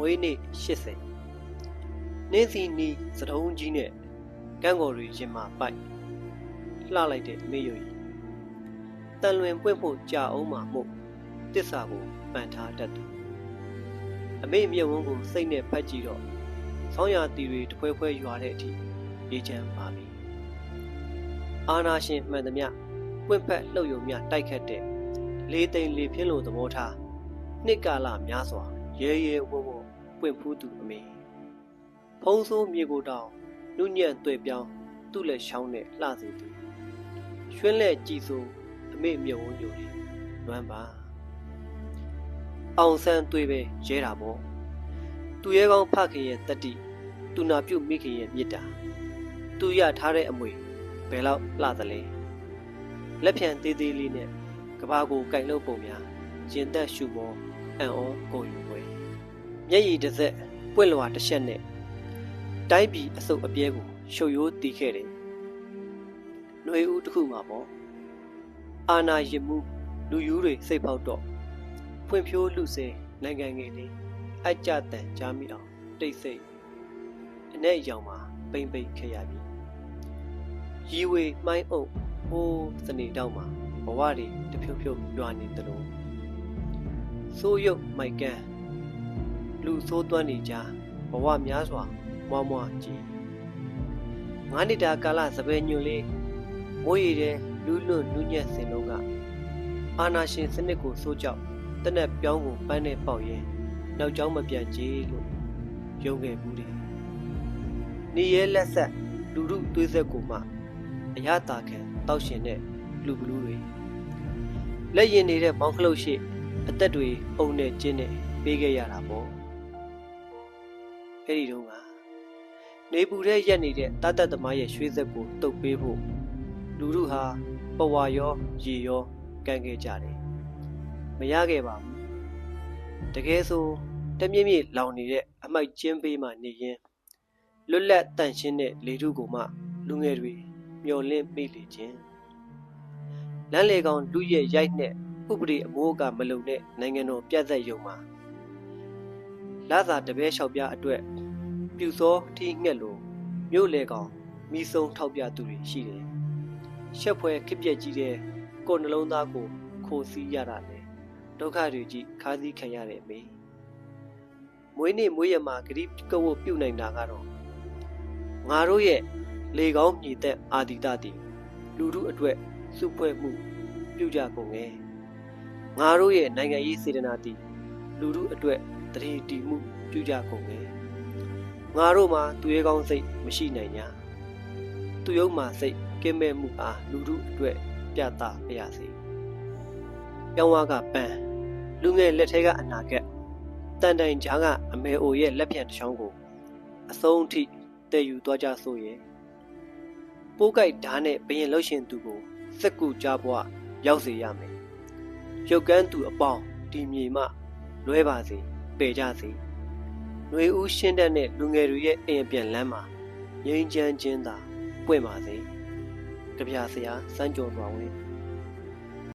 မွေးနေ့80နှင်းစီနီးစတုံးကြီးနဲ့ကန်းကော်တွေရင်မှာပိုက်လှလိုက်တဲ့အမေယိုကြီးတန်လွင်ပွင့်ဖို့ကြာအောင်မှမို့တစ္ဆာကိုပန်ထားတတ်သူအမေမြုပ်ဝန်းကိုစိတ်နဲ့ဖတ်ကြည့်တော့ဆောင်းရာတီတွေတဖွဲဖွဲရွာတဲ့အထိအေးချမ်းပါပြီအာနာရှင်မှန်သမျှပွင့်ဖက်လှုပ်ယုံမြတိုက်ခတ်တဲ့လေးသိန်းလေးဖြင်းလိုသဘောထားနှစ်ကာလများစွာရဲရဲဝံ့ဝံ့ပွင့်ဖူးသူအမေဖုံးဆိုးမြေကိုတောင်နုညံ့တွေ့ပြောင်းသူ့လက်ချောင်းနဲ့လှစေသူရွှင်းလက်ကြည်စိုးအမေမြုံဝန်းညိုလေးလွမ်းပါအောင်ဆန်းတွေ့ပဲရဲတာပေါ့သူရဲကောင်းဖခင်ရဲ့တတိသူနာပြုတ်မိခင်ရဲ့မြစ်တာသူရထားတဲ့အမွေဘယ်လောက်လှသလဲလက်ဖြံသေးသေးလေးနဲ့ကဘာကိုကင်လို့ပုံများရင်သက်ရှုမောအံ့ဩကိုယူွယ်မျက်ရည်တစ်စက်ပွင့်လွာတစ်ချက်နဲ့တိုင်းပြည်အစုပ်အပြဲကိုရှုပ်ရိုးတီးခဲ့တယ်။နှွေဦးတစ်ခုမှာပေါ့အာနာရစ်မှုလူယူတွေစိတ်ပေါက်တော့ဖွံ့ဖြိုးလူစဲနိုင်ငံငယ်လေးအကြတန်ကြားမိအောင်တိတ်ဆိတ်အနဲ့အယောင်မှာပိမ့်ပိတ်ခဲ့ရပြီ။ရီဝေမှိုင်းအုပ်ဟိုးစနေတောက်မှာဘဝတွေတဖြုတ်ဖြုတ်ရွာနေတယ်လို့ဆိုးရုပ်မိုက်ကန်းလူဆိုးသွမ်းနေကြဘဝများစွာမွားမွားကြည်9နှစ်တာကာလစပယ်ညွန့်လေးမိုးရည်တဲ့လူးလွတ်နူးညံ့စင်လုံးကအာနာရှင်စနစ်ကိုစိုးကြောက်တနက်ပြောင်းကိုပန်းနဲ့ပေါက်ရဲနောက်ကျောင်းမပြန်ကြည်လို့ယုံခဲ့ဘူးတယ်နေရဲလက်ဆက်လူမှုသွေးဆက်ကိုမှအရသာခံတောက်ရှင်တဲ့လူဘလူးတွေလက်ရင်နေတဲ့မောင်းခလုတ်ရှိအသက်တွေအုံနဲ့ကျင်းနဲ့ပေးခဲ့ရတာပေါ့အဲ့ဒီတော့ကနေပူတဲ့ရက်နေတဲ့တတ်သမားရဲ့ရွှေစက်ကိုတုပ်ပေးဖို့လူတို့ဟာပဝါရောရေရောကန့်ခဲ့ကြတယ်မရခဲ့ပါဘူးတကယ်ဆိုတမြင့်မြင့်လောင်နေတဲ့အမိုက်ကျင်းပေးမှနေရင်လွတ်လပ်တန့်ရှင်းတဲ့လေထုကိုမှလူငယ်တွေမျော်လင့်မိလေခြင်းလမ်းလေကောင်လူရဲ့ရိုက်နဲ့ဥပဒေအမိုးကမလုံတဲ့နိုင်ငံတော်ပြတ်သက်ယုံမှာလာသာတပဲလျှောက်ပြအတွက်ပြူစောထိငှက်လို့မြို့လေကောင်မိဆုံးထောက်ပြသူတွေရှိတယ်ရှက်ဖွဲခစ်ပြက်ကြီးတဲ့ကိုယ်နှလုံးသားကိုခိုးစီးရတာလေဒုက္ခတွေကြီးခါးစည်းခံရတဲ့အမေမွေးနေ့မွေးရမှာဂရိကဝတ်ပြုတ်နိုင်တာကတော့ငါတို့ရဲ့လေကောင်းမြည်သက်အာဒီတတိလူထုအတွက်စုဖွဲ့မှုပြုကြကုန်ငယ်ငါတို့ရဲ့နိုင်ငံရေးစေတနာတည်လူထုအတွက်တတိတီမှုပြုကြကုန်ငယ်ငါတို့မှာသူရဲကောင်းစိတ်မရှိနိုင်냐သူယုံမှာစိတ်ကင်းမဲ့မှုအားလူထုအတွက်ပြသပါရစေပြောင်းဝါကပန်းလူငယ်လက်ထဲကအနာဂတ်တန်တိုင်ကြားကအမေအိုရဲ့လက်ဖြံတစ်ချောင်းကိုအဆုံးထိတည်ယူသွားကြဆိုရဲ့ပိုးကိုက်ဓာတ်နဲ့ဘရင်လှုပ်ရှင်သူကိုစက်ကူကြားပွားရောက်စေရမယ်ရုပ်ကန်းသူအပေါင်းဒီမြေမှလွဲပါစေပယ်ကြစေຫນွေဦးရှင်းတဲ့နဲ့လူငယ်တွေရဲ့အိမ်အပြန်လမ်းမှာငြိမ်းချမ်းခြင်းသာပွင့်ပါစေကြပြဆရာစမ်းကြော်တော်ဝင်